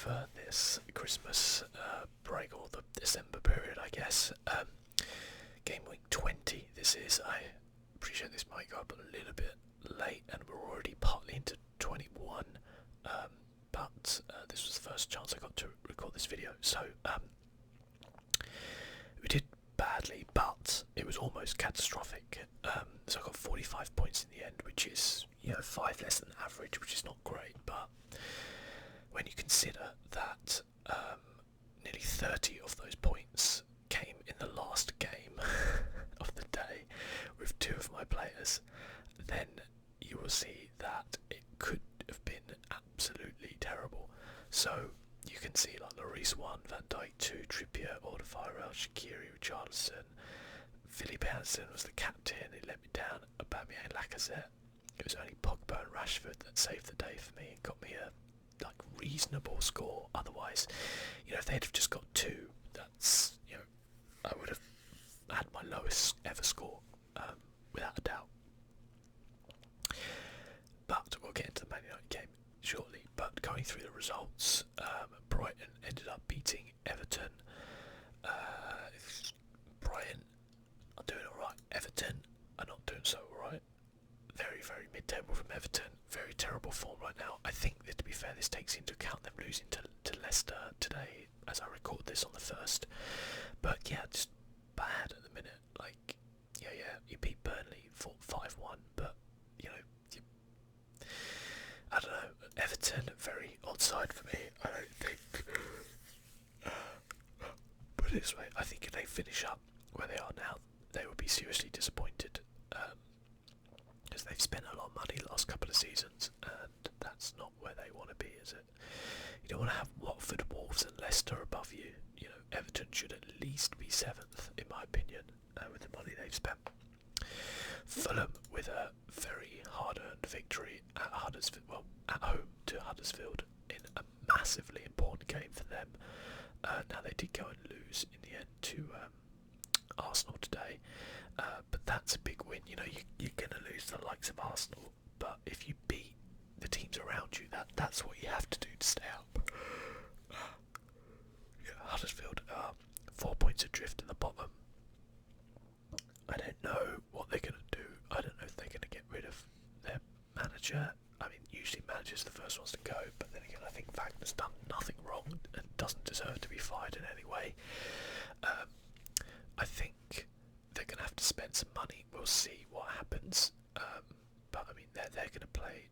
over this Christmas break, or the December period, I guess. Game week 20, this is. I appreciate this might go up a little bit late, and we're already partly into 21, but this was the first chance I got to record this video, so we did badly, but it was almost catastrophic. So I got 45 points in the end, which is 5 less than average, which is not great, but when you consider that nearly 30 of those points came in the last game of the day with 2 of my players, then you will see that it could have been absolutely terrible. So you can see like Lloris 1, Van Dijk 2, Trippier, Alderweireld, Shaqiri, Richarlison, Philippe Hansen was the captain. He let me down. Aubameyang and Lacazette. It was only Pogba and Rashford that saved the day for me and got me a reasonable score. Otherwise, if they'd have just got 2, that's I would have had my lowest ever score, without a doubt. But we'll get into the Man United game shortly. But going through the results, Brighton ended up beating Everton. Brighton are doing alright. Everton are not doing so alright. Very, very mid-table from Everton. Very terrible form right now. I think that, to be fair, this takes into account them losing to Leicester today, as I record this on the 1st. But yeah, just bad at the minute. You beat Burnley 5-1, but I don't know. Everton, very odd side for me. I don't think. Put it this way, I think if they finish up where they are now, they would be seriously disappointed. Because they've spent a lot of money the last couple of seasons, and that's not where they want to be, is it? You don't want to have Watford, Wolves, and Leicester above you. Everton should at least be 7th, in my opinion, with the money they've spent. Fulham with a very hard-earned victory at Huddersfield, at home to Huddersfield, in a massively important game for them. Now they did go and lose in the end to Arsenal today, but that's a big win. You're going to lose the likes of Arsenal, but if you beat the teams around you, that's what you have to do to stay up. Huddersfield are 4 points adrift in the bottom. I don't know what they're going to do. I don't know if they're going to get rid of their manager. I mean, usually managers are the first ones to go, but then again, I think Wagner's done nothing wrong and doesn't deserve to be fired in any way. I think they're going to have to spend some money. We'll see what happens. But I mean, they're going to play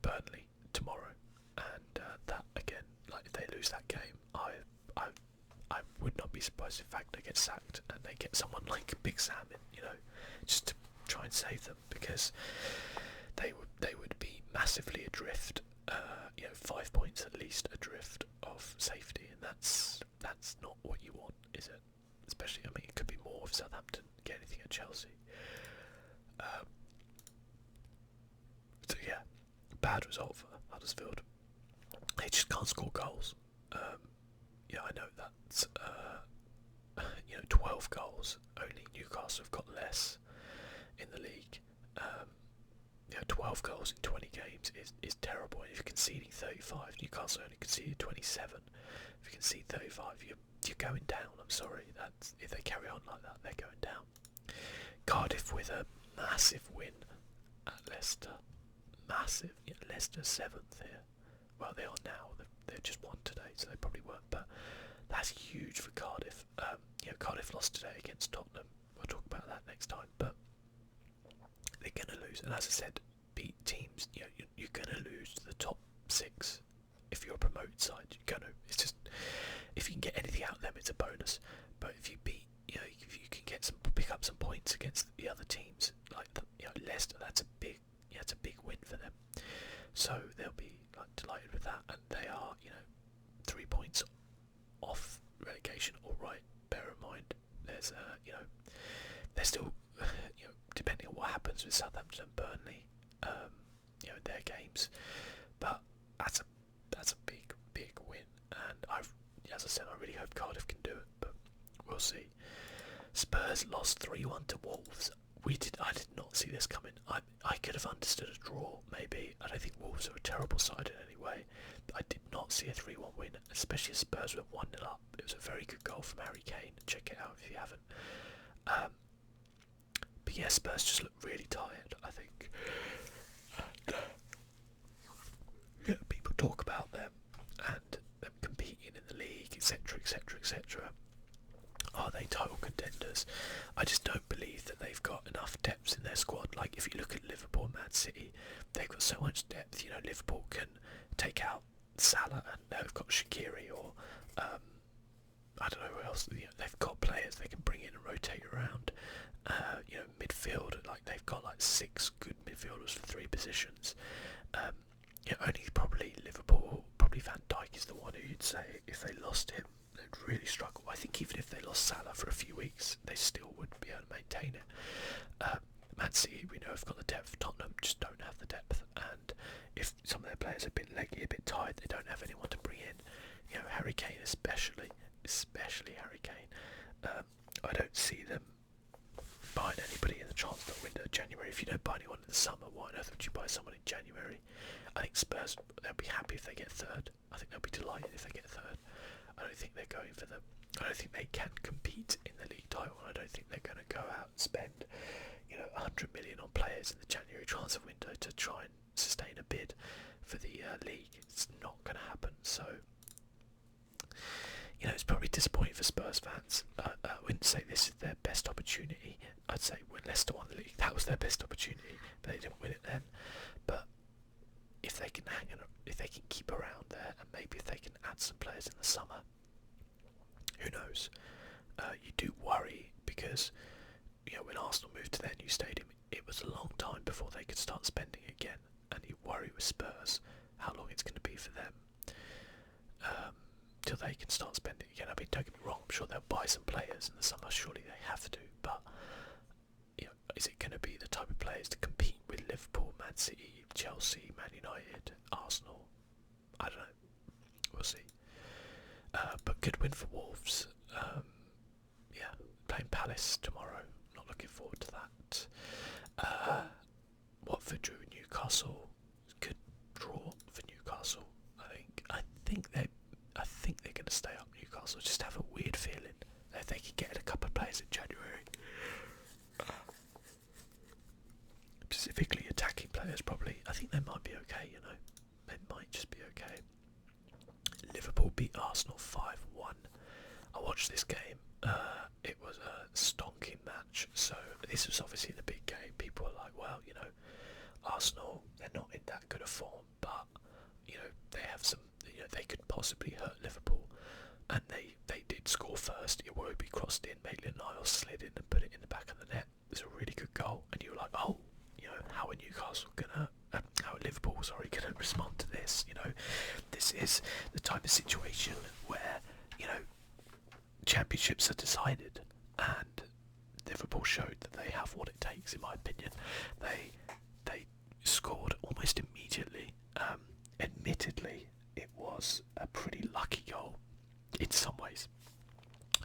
Burnley tomorrow, and that again, if they lose that game, I would not be surprised if Wagner gets sacked and they get someone like Big Sam in, just to try and save them, because they would be massively adrift. 5 points at least adrift of safety, and that's not what you want, is it? Especially, it could be more if Southampton get anything at Chelsea. So yeah, bad result for Huddersfield. They just can't score goals. I know that's 12 goals. Only Newcastle have got less in the league. 12 goals in 20 games is terrible. And if you're conceding 35, Newcastle only conceded 27. If you concede 35, you're going down. I'm sorry. If they carry on like that, they're going down. Cardiff with a massive win at Leicester. Massive. Leicester 7th here. Well, they are now. They've just won today, so they probably weren't. But that's huge for Cardiff. Cardiff lost today against Tottenham. We'll talk about that next time. But they're going to lose. And as I said, beat teams. You're going to lose to the top 6 if you're a promoted side. You're going to. It's just, if you can get anything out of them, it's a bonus. But if you beat, if you can pick up some points against the other teams, like Leicester, that's a big win for them. So they'll be delighted with that, and they are 3 points off relegation. All right, bear in mind there's they're still depending on what happens with Southampton and Burnley, their games, but that's a big win, and as I said, I really hope Cardiff can do it, but we'll see. Spurs lost 3-1 to Wolves. I did not see this coming. I could have understood a draw, maybe. I don't think Wolves are a terrible side in any way. But I did not see a 3-1 win, especially as Spurs were 1-0 up. It was a very good goal from Harry Kane. Check it out if you haven't. But yeah, Spurs just look really tired, I think. And, people talk about them and them competing in the league, etc, etc, etc. Are they title contenders? I just don't believe that they've got enough depth in their squad. Like, if you look at Liverpool and Man City, they've got so much depth. You know, Liverpool can take out Salah and they've got Shaqiri, or I don't know who else. You know, they've got players they can bring in and rotate around. You know, midfield, like they've got like 6 good midfielders for 3 positions. You know, only probably Liverpool, probably Van Dijk is the one who you'd say if they lost him, they'd really struggle. I think even if they lost Salah for a few weeks, they still would be able to maintain it. Man City, we know, have got the depth. Tottenham just don't have the depth, and if some of their players are a bit leggy, a bit tired, they don't have anyone to bring in. You know, Harry Kane especially Harry Kane. I don't see them buying anybody in the transfer window in January. If you don't buy anyone in the summer, why on earth would you buy someone in January? I think Spurs, they'll be happy if they get third. I think they'll be delighted if they get third. I don't think they're going for them. I don't think they can compete in the league title, and I don't think they're going to go out and spend, you know, 100 million on players in the January transfer window to try and sustain a bid for the league. It's not going to happen. So, you know, it's probably disappointing for Spurs fans. I wouldn't say this is their best opportunity. I'd say when Leicester won the league, that was their best opportunity, but they didn't win it then. But if they can if they can keep around there, and maybe if they can add some players in the summer, who knows? You do worry because, you know, when Arsenal moved to their new stadium, it was a long time before they could start spending again, and you worry with Spurs how long it's going to be for them till they can start spending again. I mean, don't get me wrong, I'm sure they'll buy some players in the summer, surely they have to, but you know, is it going to be the type of players to compete with Liverpool, Man City, Chelsea, Man United, Arsenal? I don't know, we'll see. But good win for Wolves. Yeah, playing Palace tomorrow, not looking forward to that. Watford drew Newcastle, good draw for Newcastle. I think they're going to stay up. Newcastle, just have a weird feeling that they can get a couple of players in January. Specifically attacking players, probably. I think they might be okay. You know, they might just be okay. Liverpool beat Arsenal 5-1. I watched this game. It was a stonking match. So this was obviously the big game. People are like, well, you know, Arsenal, they're not in that good a form, but you know, they have some. You know, they could possibly hurt Liverpool, and they did score first. Iwobi crossed in, Maitland-Niles slid in and put it in the back of the net. It was a really good goal, and you were like, oh, you know, how are Liverpool gonna respond to this? You know, this is the type of situation where, you know, championships are decided, and Liverpool showed that they have what it takes. In my opinion, they scored almost immediately. Admittedly, it was a pretty lucky goal in some ways.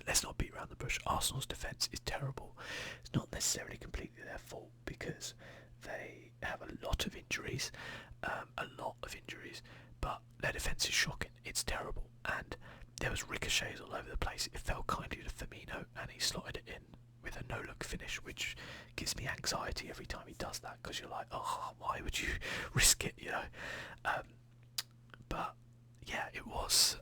Let's not beat around the bush. Arsenal's defence is terrible. It's not necessarily completely their fault because they have a lot of injuries, but their defence is shocking. It's terrible, and there was ricochets all over the place. It fell kindly to Firmino, and he slotted it in with a no-look finish, which gives me anxiety every time he does that, because you're like, oh, why would you risk it, you know? But yeah, it was,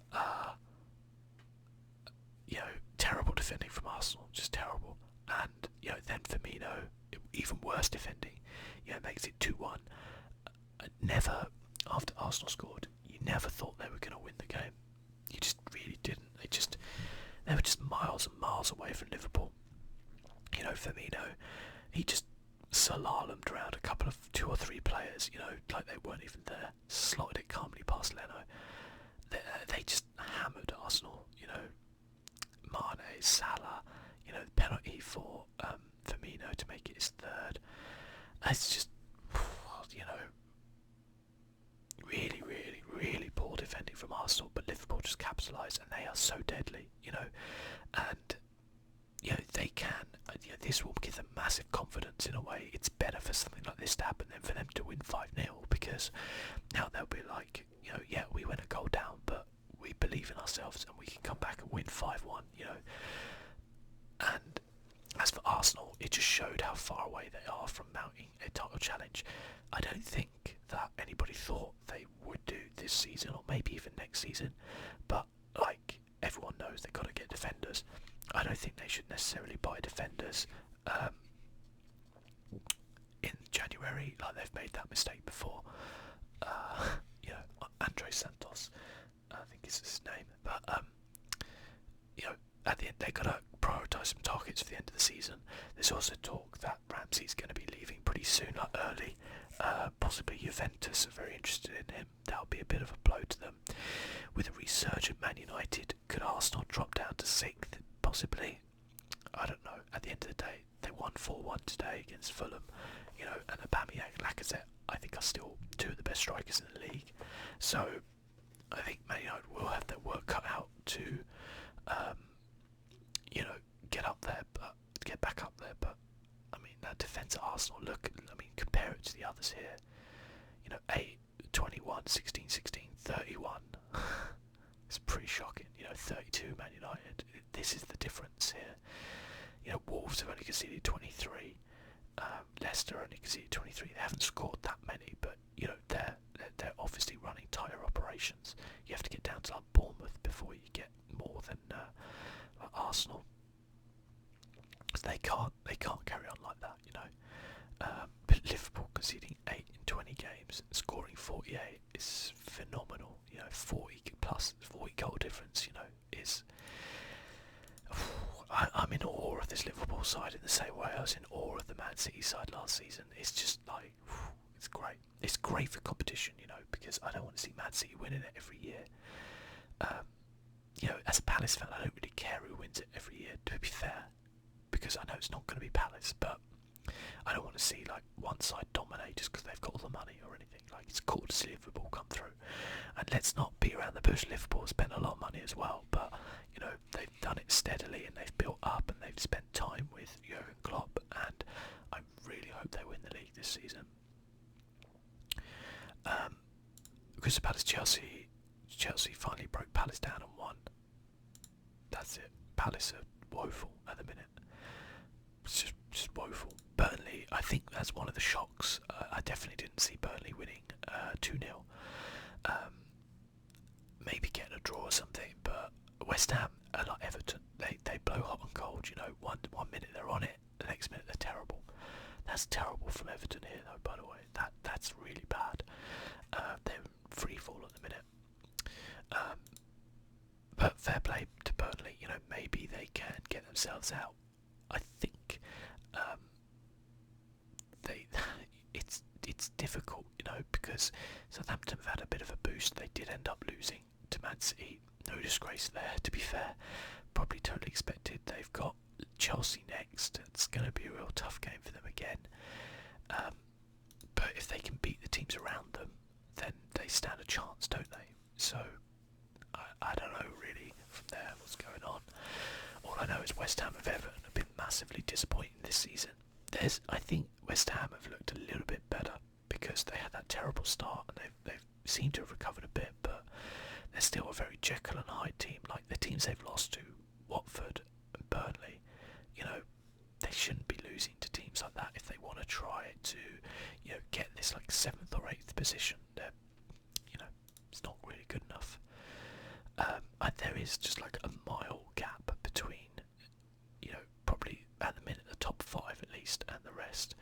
you know, terrible defending from Arsenal, just terrible. And you know, then Firmino, even worse defending, you know, makes it 2-1. Never, after Arsenal scored, you never thought they were going to win the game. You just really didn't. They were just miles and miles away from Liverpool. You know, Firmino, he just slalomed around a couple of 2 or 3 players, you know, like they weren't even there, slotted it calmly past Leno. They just hammered Arsenal, you know. Mane, Salah, you know, the penalty for Firmino to make it his third. It's just, you know, really, really, really poor defending from Arsenal, but Liverpool just capitalised, and they are so deadly, you know, and you know, they can. this will give them massive confidence in a way. It's better for something like this to happen than for them to win 5-0, because now they'll be like, yeah, we went a goal down, but we believe in ourselves and we can come back and win 5-1, And as for Arsenal, it just showed how far away they are from mounting a title challenge. I don't think that anybody thought they would do this season, or maybe even next season, but like everyone knows they've got to get defenders. I don't think they should necessarily buy defenders in January, like they've made that mistake before. Andre Santos, I think is his name, but at the end they've got to prioritise some targets for the end of the season. There's also talk that Ramsey's going to be leaving pretty soon, like early. Possibly Juventus are very interested in him. That'll be a bit of a blow to them. With a resurgent Man United, could Arsenal drop down to 6th? Possibly. I don't know. At the end of the day, they won 4-1 today against Fulham. And Aubameyang and Lacazette, I think, are still two of the best strikers in the league. So I think Man United will have their work cut out to, get back up there. But I mean, that defence at Arsenal, compare it to the others here. 8, 21, 16, 16, 31. It's pretty shocking. 32 Man United. This is the difference here. Wolves have only conceded 23. Leicester only conceded 23. They haven't scored that many, but they're obviously running tighter operations. You have to get down to like Bournemouth before you get more than Arsenal. So they can't carry on like that, But Liverpool conceding 8 in 20 games, scoring 48 is phenomenal. 40 goal difference, is. I'm in awe of this Liverpool side in the same way I was in awe of the Man City side last season. It's just like, it's great. It's great for competition, because I don't want to see Man City winning it every year. As a Palace fan, I don't really care who wins it every year, to be fair, because I know it's not going to be Palace, but I don't want to see like one side dominate just because they've got all the money or anything. Like, it's cool to see Liverpool come through, and let's not beat around the bush. Liverpool spent a lot of money as well, but they've done it steadily and they've built up and they've spent time with Jurgen Klopp, and I really hope they win the league this season. Crystal Palace Chelsea finally broke Palace down and won. That's it. Palace are woeful at the minute. It's just woeful. Burnley, I think that's one of the shocks. I definitely didn't see Burnley winning 2-0. Maybe getting a draw or something, but West Ham are like Everton. They blow hot and cold. One minute they're on it, the next minute they're terrible. That's terrible from Everton here, though. By the way, that's really bad. They're free fall at the minute. But fair play to Burnley. Maybe they can get themselves out. I think it's difficult, because Southampton have had a bit of a boost. They did end up losing to Man City. No disgrace there, to be fair. Probably totally expected. They've got Chelsea next. It's going to be a real tough game for them again. But if they can beat the teams around them, then they stand a chance, don't they? So I don't know really from there what's going on. All I know is West Ham and Everton have been massively disappointing this season. I think West Ham have looked a little bit better because they had that terrible start and they've seemed to have recovered a bit, but they're still a very Jekyll and Hyde team. Like the teams they've lost to, Watford and Burnley, they shouldn't be losing to teams like that if they want to try to, get this like 7th or 8th position. They're, it's not really good enough. There is just like a mile gap between, probably at the minute the top 5 at least and the rest.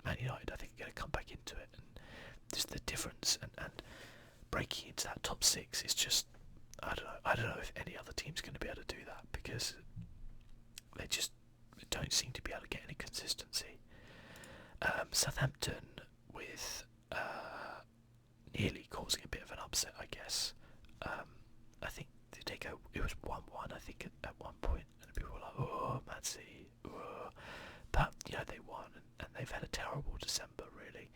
Man United, I think, are going to come back into it, and just the difference and breaking into that top 6 is just, I don't know if any other team's going to be able to do that, because they just don't seem to be able to get any consistency. Southampton with nearly causing a bit of an upset, I guess. I think they go. It was 1-1, I think, at one point, and people were like, "Oh, Man City!" Oh. But they won, and they've had a terrible December. Really,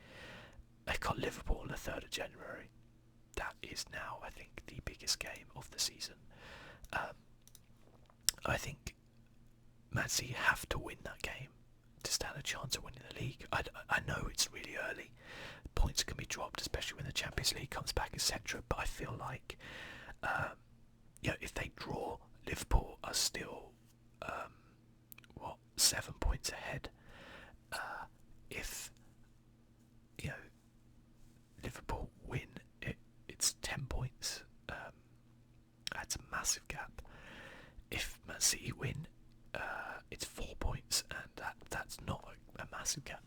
they've got Liverpool on the 3rd of January. That is now, I think, the biggest game of the season. I think Man City have to win that game to stand a chance of winning the league. I know it's really early. Points can be dropped, especially when the Champions League comes back, etc. But I feel like, if they draw, Liverpool are still 7 points ahead. If Liverpool win, it's 10 points. That's a massive gap. If Man City win, it's 4 points, and that's not a massive gap.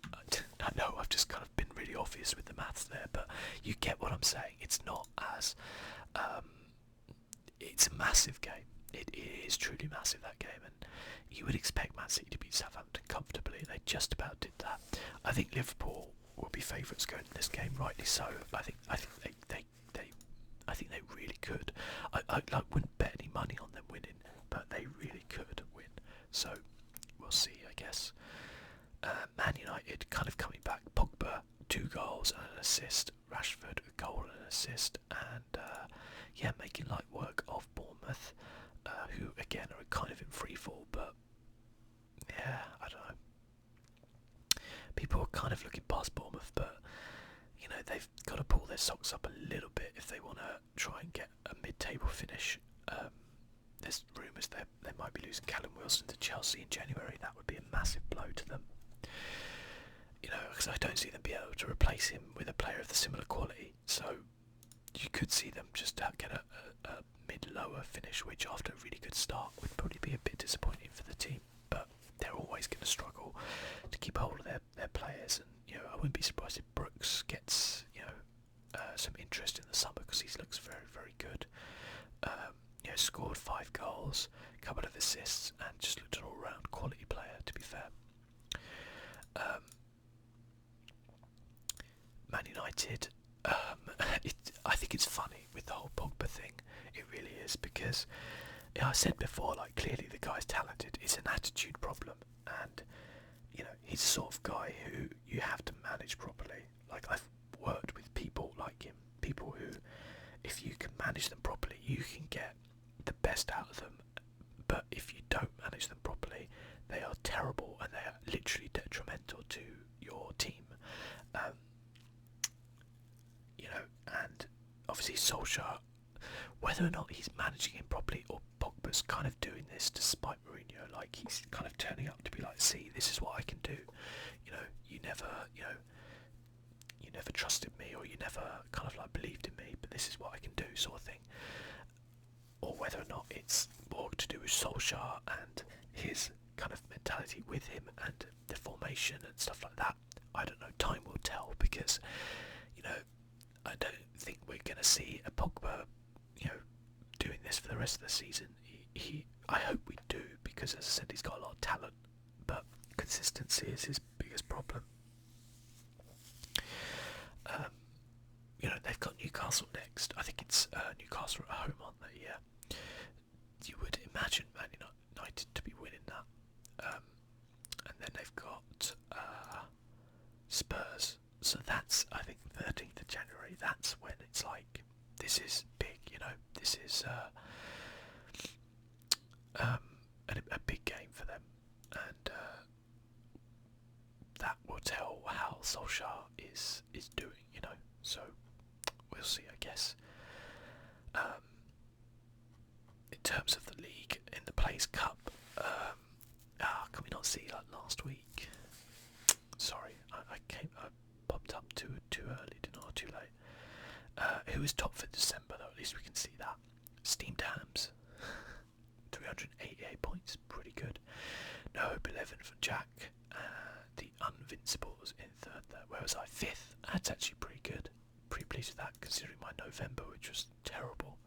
I know I've just kind of been really obvious with the maths there, but you get what I'm saying. It's not as it's a massive game. It is truly massive, that game, and you would expect Man City to beat Southampton comfortably. They just about did that. I think Liverpool will be favourites going into this game, rightly so. I think they really could. I wouldn't bet any money on them winning, but they really could win. So we'll see, I guess. Man United kind of coming back. Pogba 2 goals and an assist. Rashford a goal and an assist, and making light work of Bournemouth, who again are kind of in free fall, but yeah, I don't know. People are kind of looking past Bournemouth, but they've got to pull their socks up a little bit if they want to try and get a mid-table finish. There's rumours that they might be losing Callum Wilson to Chelsea in January. That would be a massive blow to them. Because I don't see them be able to replace him with a player of the similar quality. So you could see them just get a mid-lower finish, which after a really good start would probably be a bit disappointing for the team. But they're always going to struggle to keep hold of their players, and I wouldn't be surprised if Brooks gets some interest in the summer, because he looks very, very good. Scored 5 goals, a couple of assists, and just looked an all-round quality player, to be fair. Man United, I think it's funny with the whole Pogba thing. It really is, because I said before, clearly the guy's talented. It's an attitude problem, and he's the sort of guy who you have to manage properly. I've worked with people like him, people who, if you can manage them properly, you can get the best out of them. But if you don't manage them properly, they are terrible, and they are literally detrimental to your team. And obviously Solskjaer, whether or not he's managing him properly or Pogba's kind of doing this despite Mourinho, he's kind of turning up to be like, see, this is what I can do. You never trusted me, or you never kind of believed in me, but this is what I can do, sort of thing. Or whether or not it's more to do with Solskjaer and his kind of mentality with him and the formation and stuff like that. I don't know. Time will tell, because I don't think we're going to see a Pogba doing this for the rest of the season. I hope we do, because as I said, he's got a lot of talent, but consistency is his biggest problem. They've got Newcastle next. I think it's Newcastle at home, aren't they? Yeah. You would imagine Man United to be winning that. And then they've got Spurs. So that's, I think, 13th of January. That's when it's this is big, this is a big game for them. And that will tell how Solskjaer is doing, So we'll see, I guess. In terms of the league, in the Plays Cup, can we not see last week? Sorry, I popped up too early, didn't I? Too late. Who is top for December though? At least we can see that. Steamed Hams, 388 points, pretty good. No Hope 11 for Jack. The Unvincibles in third there. Where was I? 5th. That's actually pretty good. Pretty pleased with that, considering my November, which was terrible.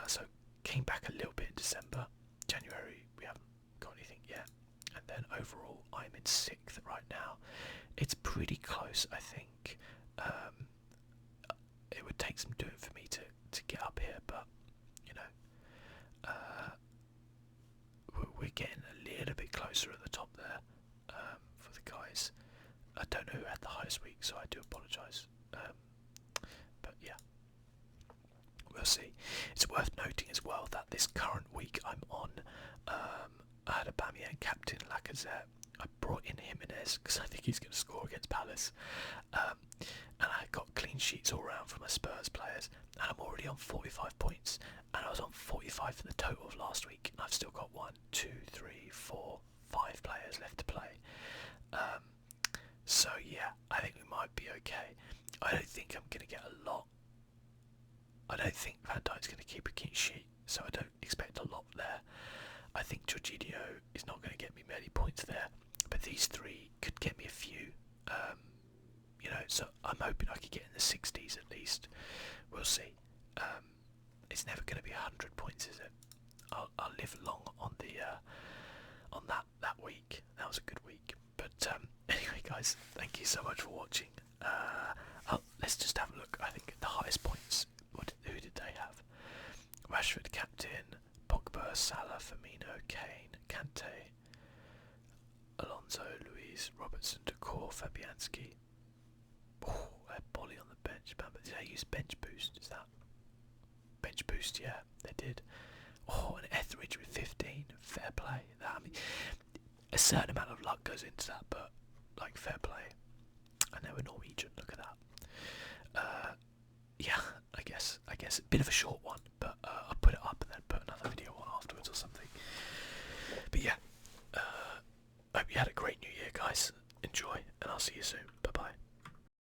So came back a little bit in December. January we haven't got anything yet. And then overall I'm in 6th right now. It's pretty close, I think. It would take some doing for me to get up here, but we're getting a little bit closer at the top there for the guys. I don't know who had the highest week, so I do apologise. But yeah, we'll see. It's worth noting as well that this current week I'm on, I had a captain Lacazette. I brought in Jimenez because I think he's going to score against Palace. And I got clean sheets all round from my Spurs players. And I'm already on 45 points. And I was on 45 for the total of last week. And I've still got 1, 2, 3, 4, 5 players left to play. So yeah, I think we might be okay. I don't think I'm going to get a lot. I don't think Van Dijk's going to keep a clean sheet, so I don't expect a lot there. I think Jorginho is not going to get me many points there, but these three could get me a few. So I'm hoping I could get in the 60s at least. We'll see. It's never going to be 100 points, is it? I'll live long on that week. That was a good week. But anyway, guys, thank you so much for watching. Let's just have a look. I think the highest points. Who did they have? Rashford captain, Pogba, Salah, Firmino, Kane, Kante, Alonso, Luis, Robertson, Decor, Fabianski. Oh, Bolly on the bench. Did I use bench boost? Is that bench boost? Yeah, they did. Oh, and Etheridge with 15. Fair play. A certain amount of luck goes into that, but like fair play. And they were Norwegian. Look at that. Yeah, I guess a bit of a short one, but